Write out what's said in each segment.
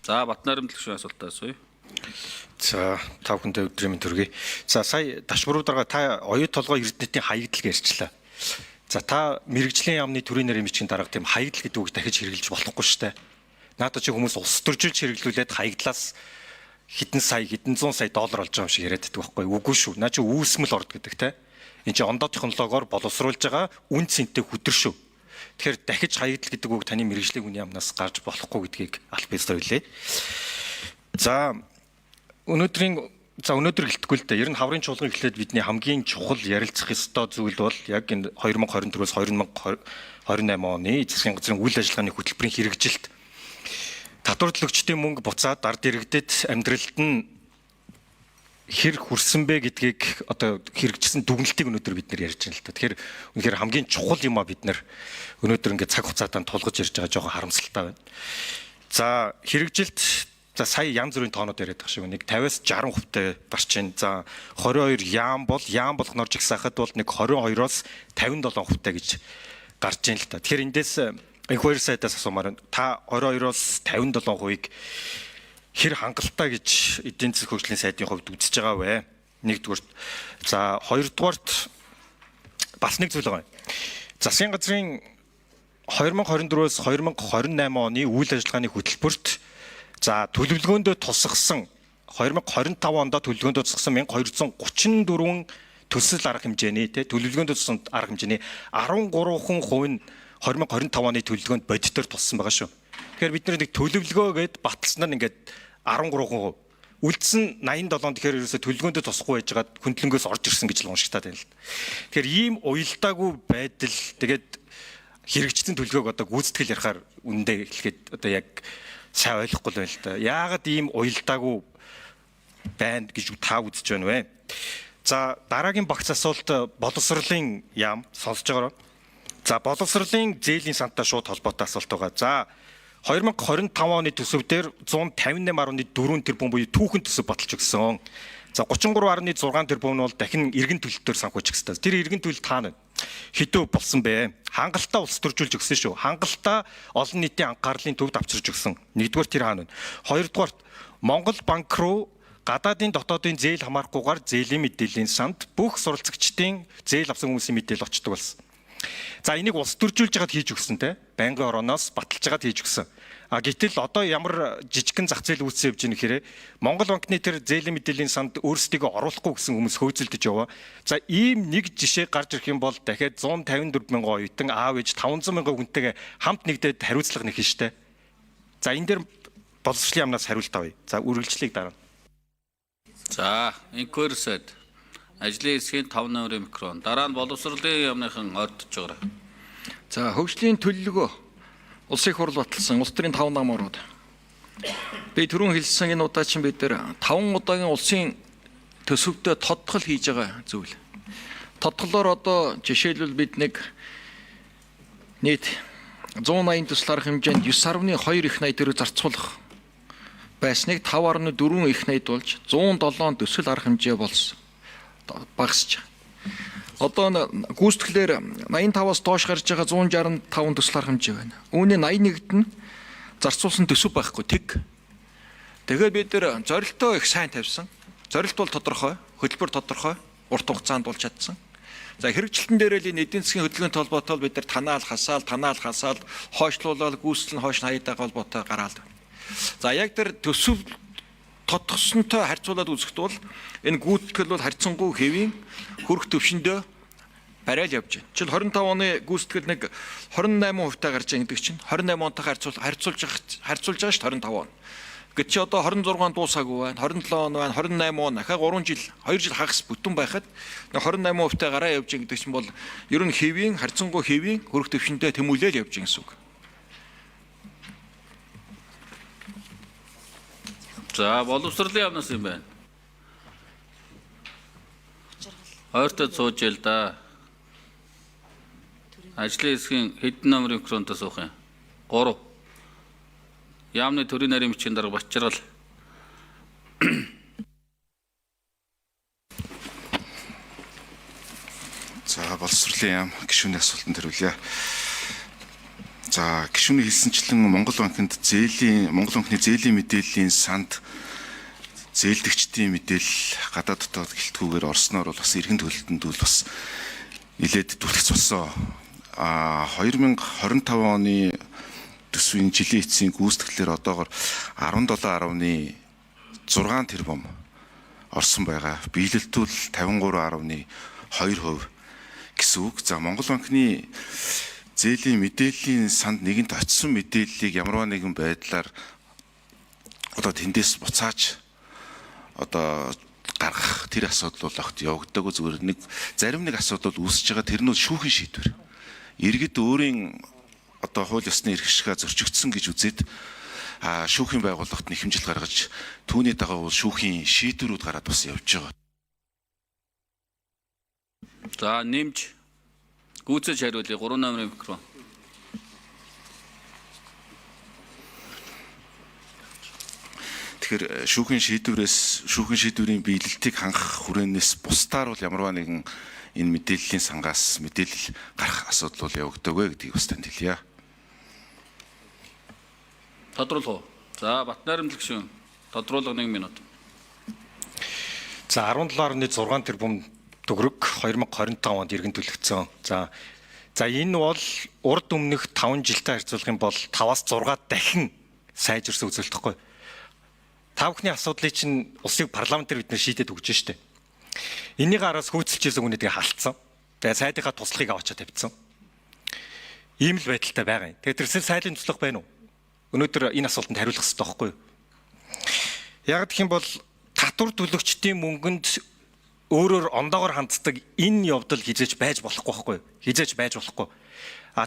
За Батнайрамд гишүүн асуултаа асууя. За та бүхэндээ өдрийн мэнд хүргэе. За сая дашбаруудараа та оюут толгой эрдэнэтийн хаягдл ярьчлаа. За та мэрэгжлийн яамны төрийн нэрийн бичгийн дарга тийм хаягдл гэдэг үг дахиж хэрэглэж болохгүй шүү дээ. Наадад чи хүмүүс улс төржилж хэрэглүүлээд хаягдлаас хэдэн сая хэдэн зуун сая доллар олж байгаа юм шиг яриад байдаг байхгүй үгүй шүү. Наа чи үүсмэл орд гэдэг те. Энд чи ондоо технологиор боловсруулж байгаа үн цэнтэй хөдөр шүү. Тэгэхээр дахиж хаягдл гэдэг үг таны мэрэгжлийн үн яамнаас гарч болохгүй гэдгийг аль бисдэр хэлээ. За өнөөдөр гэлтгүй л дээ. Ер нь хаврын чуулган эхлээд бидний хамгийн чухал ярилцах ёстой зүйл бол яг энэ 2024-өөс 2028 оны засгийн газрын үйл ажиллагааны хөтөлбөрийн хэрэгжилт татварлагчдын мөнгө буцаад ард иргэдэд амьдралд нь хэр хүрсэн бэ гэдгийг одоо хэрэгжсэн дүгнэлтийг өнөөдөр бид нэр ярьж байна л та. Тэгэхээр үнэхээр хамгийн чухал юм а бид нэр өнөөдөр ингээд цаг хугацаатаа тулгаж ярьж байгаа жоохон харамсалтай байна. За хэрэгжилт сая янз бүрийн тоонууд яриад байгаа шиг нэг 50-аас 60% барчин. За 22 яам болгоноор жигсаахад бол нэг 22-оос 57% гэж гарч ийн л та. Тэгэхээр эндээс энэ хоёр сайдаас асуумаар та 22-оос 57%-ийг хэр хангалттай гэж эдийн засгийн хөгжлийн сайдын хувьд үзэж байгаа вэ? Нэгдүгээр. За хоёрдугаарт бас нэг зүйл байгаа. Засгийн газрын 2024-өөс 2028 оны үйл ажиллагааны хөтөлбөрт за төлөвлөгөөндөө тусгасан 2025 онд төлөвлөгөөндөө тусгасан 1234 төсөл арга хэмжээний төлөвлөгөөндөө туссан арга хэмжээний 13% нь 2025 оны төлөвлөгөөнд бодитоор туссан байгаа шүү. Тэгэхээр бид нэг төлөвлөгөө гээд баталснаар ингээд 13%. Үлдсэн 87 тэгэхээр ерөөсө төлөвлөгөөндөө тусахгүй байж байгаа хөндлөнгөөс орж ирсэн гэж л уншигтаад байна л. Тэгэхээр ийм уялдаагүй байдал тэгээд хэрэгжсэн төлөвлөгөөг одоо гүйцэтгэл ярихаар үндэ хэлэхэд одоо яг сайн ойлгохгүй байна л да. Яагаад ийм уялдаагүй байна гэж та үзэж байна вэ? За дараагийн багц асуулт боловсролын яам сонсож байгаарай. За боловсролын зээлийн сантаа шууд холбоотой асуулт байгаа. За 2025 оны төсөв дээр 158.4 тэрбум буюу түүхэн төсөв баталж өгсөн. За 33.6 тэрбум нь бол дахин эргэн төлөлтөөр санхүүжих хэрэгтэй. Тэр эргэн төлөлт хаана хэдөө болсон бэ? Хангалттай улс төржүүлж өгсөн шүү. Хангалттай олон нийтийн анхаарлын төвд авчирч өгсөн. Нэгдүгээр тэр хаана вэ? Хоёрдугаар Монгол банк руу гадаадын дотоодын зээл хамаарахгүйгээр зээлийн мэдээллийн санд бүх суралцагчдын зээл авсан хүмүүсийн мэдээлэл очдог болсон. За энийг улс төржүүлж хагаад хийж өгсөн те. Байнгын орооноос баталж хагаад хийж өгсөн. Гэтэл одоо ямар жижигхэн зах зээл үүсэж явж байгаа нөхөрэ Монгол банкны тэр зээлийн мэдээллийн санд өөрсдийгөө оруулахгүй гэсэн хүмүүс хөөцөлдөж яваа. За ийм нэг жишээ гарч ирэх юм бол дахиад 154 мянган оюутан аав ээж 500 мянган хүнтэйгээ хамт нэгдээд хариуцлага нэхнэ штэ. За энэ дээр боловсролын яамнаас хариулт авъя. За үргэлжлэлийг дараа. За инквер сайд ажлын хэсгийн 5 номерын микрофон. Дараа нь боловсролын яамныхан ордож байгаа. За хөгжлийн төлөвлөгөө Улсын их хурл баталсан улс төрийн 5 намрууд. Би түрүүн хэлсэн энэ удаа чинь бид нэр 5 удаагийн улсын төсөвдөө тодтгол хийж байгаа зүйл. Тодтголоор одоо жишээлбэл бид нэг нийт 180 төсөл арга хэмжээнд 9.2 их найд төгрөг зарцуулах байсныг 5.4 их найд болж 107 төсөл арга хэмжээ болсон. Багасч. Одоо гүйцэтгэлээр 85-аас доош гарч байгаа 165 төсөл арга хэмжээ байна. Үүний 81-д нь зарцуулсан төсөв байхгүй тэг. Тэгээд бид нэр зорилтоо их сайн тавьсан. Зорилт бол тодорхой, хөтөлбөр тодорхой, урт хугацаанд болж чадсан. За хэрэгжилтэн дээр л эдийн засгийн хөдөлгөөний толботой бид нар танаал хасаал, хойшлуулаад гүйцэтгэл нь хойш нь хаяадаг холбоотой гараал. За яг тэр төсөв тодтогсонтой харьцуулаад үзэхэд бол энэ гүйтгэл бол харьцангуй хэвийн хөрөх төвшөндөө барайл явж байна. Жишээл 25 оны гүйтгэл нэг 28% таа гарч байгаа гэдэг чинь 28 онтойгоо харьцуулж байгаа шүү 25 он. Гэвч чи одоо 26 дуусаагүй байна, 27 он байна, 28 он дахиад 3 жил, 2 жил хагас бүтэн байхад 28% таа гараа явж байгаа гэдэг чинь бол ер нь хэвийн харьцангуй хэвийн хөрөх төвшөндөө тэмүүлэл явж байгаа гэсэн үг. За боловсролын яамнаас юм байна. Ойртод сууж ял да. Ажлын хэсгийн хэдэн номерын микрофонтой суух юм? 3. Яамны төрийн нарийн бичгийн дарга Бачиргал. За боловсролын яам гишүүний асуултанд хариулъя. За гишүүний хэлсэнчлэн Монгол банкны зээлийн мэдээллийн санд зээлдэгчдийн мэдээлэл гадаад дотоод гэлтгүүгээр орсноор бол бас эргэн төлөлтөнд бол бас нэлээд түлхэж болсон. 2025 оны төсвийн жилийн эцсийн гүйцэтгэлээр одоогоор 17.6 тэрбум орсон байгаа. Биелэлтүүл 53.2% гэсэн үг. За Монгол банкны зээлийн мэдээллийн санд нэгэнт очисон мэдээллийг ямарваа нэгэн байдлаар одоо тэндээс буцааж одоо гаргах тэр асуудал бол огт явагдаагүй. Зүгээр зарим нэг асуудал үүсэж байгаа, тэр нь шүүхийн шийдвэр. Иргэд өөрийн одоо хууль ёсны эрх ашигаа зөрчигдсөн гэж үзээд шүүхийн байгууллагт нэхэмжил гаргаж түүний дагуу шүүхийн шийдвэрүүд гараад бас явж байгаа. За нэмж гүйцэж хариулъя. 3 номерын микрофон. Тэгэхээр шүүхийн шийдвэрийн биелэлтийг хангах хүрээнээс бусдаар бол ямарваа нэгэн энэ мэдээллийн сангаас мэдээлэл гарах асуудал бол явагдаагүй гэдгийг бас танд хэлье. Тодруулах уу? За Батнайрамд гишүүн тодруулах 1 минут. За 17.6 тэрбум төгрөг 2025 онд иргэн төлөгдсөн. За энэ бол урд өмнөх 5 жилтэй харьцуулах юм бол 5-аас 6 дахин сайжирсан үзүүлэлтгүй. Та бүхний асуудлыг чинь улсыг парламентээр бид нэр шийдээд өгч штэ. Энийг араас хөөцөлжсэн хүнийдээ халтсан. Тэгээ сайдынхаа туслахыг аваачаа тавьсан. Ийм л байдалтай байгаа юм. Тэгээ тэрсэл сайлын туслах байна уу? Өнөөдөр энэ асуултанд хариулах хэрэгтэй байхгүй юу? Яг гэх юм бол татвар төлөгчдийн мөнгөнд өөрөөр ондоогоор ханддаг энэ явдал хизээж байж болохгүй байхгүй юу? Хизээж байж болохгүй.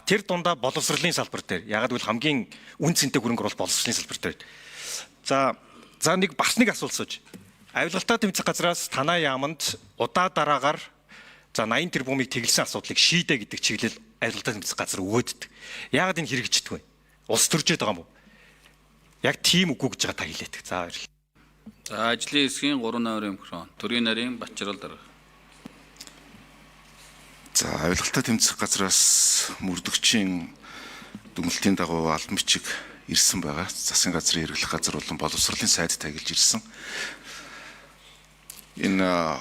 Тэр дундаа боловсролын салбар дээр яг л хамгийн үн цэнтэй хөрөнгө оруулалт боловсролын салбар дээр. За бас нэг асуулт сууж. Авилгалтаа тэмцэх газраас танай яамд удаа дараагаар 80 тэрбумыг тэглэсэн асуудлыг шийдэ гэдэг чиглэл авилгалтаа тэмцэх газар өгөөддөг. Яагаад энэ хэрэгждэг вэ? Улс төржээд байгаа юм уу? Яг тийм үгүй гэж байгаа та хэлээдэг. За баярлалаа. За ажлын хэсгийн 3 номерын микрофон. Төрийн нарийн Бачрал дарга. За авилгалтаа тэмцэх газраас мөрдөгчийн дүгнэлтийн дагуу албан бичиг ирсэн байгаа. Засгийн газрын хэрэглэх газар болон боловсролын сайд тагилж ирсэн. Энэ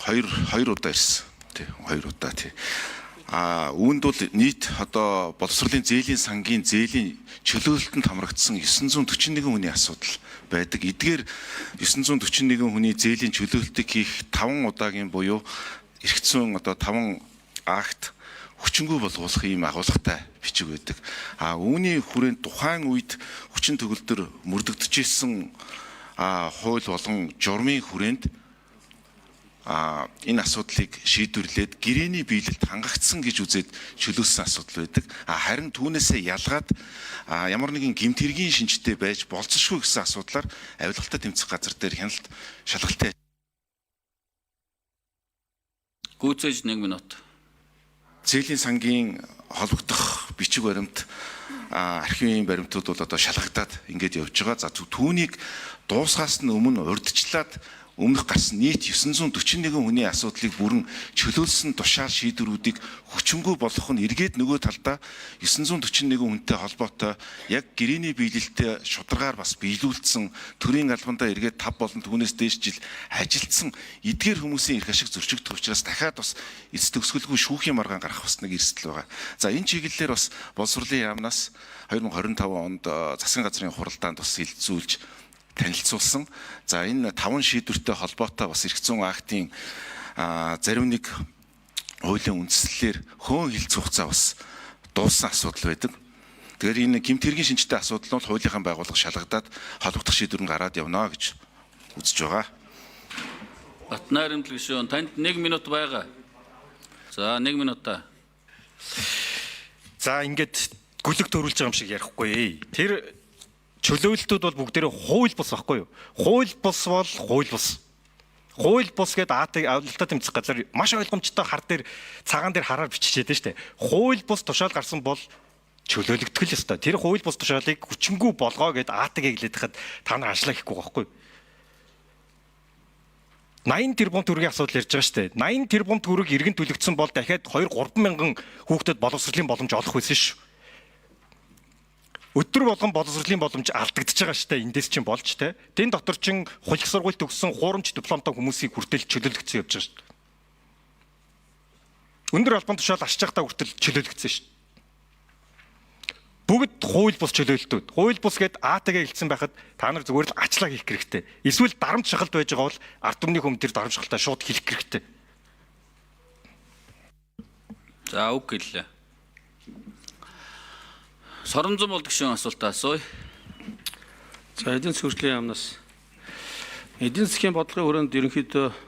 хоёр удаа ирсэн. Тий, 2 удаа тий. Үүнд бол нийт одоо боловсролын зээлийн сангийн зээлийн чөлөөлөлтөнд хамрагдсан 941 хүний асуудал байдаг. Эдгээр 941 хүний зээлийн чөлөөлөлтийг хийх 5 удаагийн буюу эрх зүйн одоо 5 акт хүчингүй болгуулах ийм агуулгатай бичиг байдаг. Үүний хүрээнд тухайн үед хүчин төгөлдөр мөрдөгдөжсэн хууль болон журмын хүрээнд энэ асуудлыг шийдвэрлээд гэрээний биелэлд хангагдсан гэж үзээд чөлөөсөн асуудал байдаг. Харин түүнээсээ ялгаад ямар нэгэн гэмт хэргийн шинжтэй байж болцсошгүй гэсэн асуудлаар авилгалтаа тэмцэх газар дээр хяналт шалгалтын Гүйцээж 1 минут. зээлийн сангийн холбогдох бичиг баримт архивын баримтууд бол одоо шалгагдаад ингээд явж байгаа. За түүнийг дуусгаас нь өмнө урьдчилаад өмнөх гарсан нийт 941 хүний асуудлыг бүрэн чөлөөлсөн тушаал шийдвэрүүдийг хүчингүй болгох нь эргээд нөгөө талдаа 941 хүнтэй холбоотой яг гэрээний биелэлтэд шударгаар бас биелүүлсэн төрийн албандаа эргээд 5 болон түүнээс дээш жил ажилдсан эдгээр хүмүүсийн эрх ашиг зөрчигдөх учраас дахиад бас эц төгсгөлгүй шүүхийн маргаан гарах бас нэг эрсдэл байгаа. За энэ чиглэлээр бас боловсролын яамнаас 2025 онд засгийн газрын хуралдаанд бас хилцүүлж танилцуулсан. За энэ 5 шийдвэртэй холбоотой бас эрх зүйн актын зарим нэг хуулийн үндслэлээр хөөн хилц хугацаа бас дууссан асуудал байдаг. Тэгэхээр энэ гэмт хэргийн шинжтэй асуудал нь хуулийнхаа байгууллага шалгадаад холбогдох шийдвэр нь гараад явна гэж үзэж байгаа. Батнайрамд гишүүн танд 1 минут байгаа. За 1 минутаа. За ингээд гүлэг төрүүлж байгаа юм шиг ярихгүй. Тэр чөлөөлөлтүүд бол бүгдээрээ хууль бус байхгүй юу? Хууль бус бол хууль бус. Хууль бус гэдэг авилгалтаа тэмцэх газар маш ойлгомжтой хар дээр цагаан дээр хараар биччихээд штэ. Хууль бус тушаал гарсан бол чөлөөлөгдөх л ёстой. Тэр хууль бус тушаалыг хүчингүй болгоо гэд АТГ хэлээд хахад та нар ажлаа хийхгүй байхгүй юу? 80 тэрбум төгрөгийн асуудал ярьж байгаа штэ. 80 тэрбум төгрөг иргэн төлөгдсөн бол дахиад 2-3 мянган хүүхдэд боловсролын боломж олох байсан шүү. өдөр болгон боловсролын боломж алдагдж байгаа штэ эндээс чинь болж те. Тэн дотор чин хулх сургууль төгссөн хуурамч дипломтой хүмүүсийг хүртэл чөлөөлөгдсөн явж байгаа штэ. Өндөр албан тушаал ашиж байхдаа хүртэл чөлөөлөгдсөн штэ. Бүгд хууль бус чөлөөлтүүд. Хууль бус гээд АТГ хэлсэн байхад та нар зүгээр л ачлаа хийх хэрэгтэй. Эсвэл дарамт шахалт байж байгаа бол ард түмний хүмүүс тэр дарамт шахалтаа шууд хийх хэрэгтэй. За үг гэлээ. Соромзон бол гişүүн асуулт асууя. За эдийн засгийн хөгжлийн яамнаас эдийн засгийн бодлогын хүрээнд ерөнхийдөө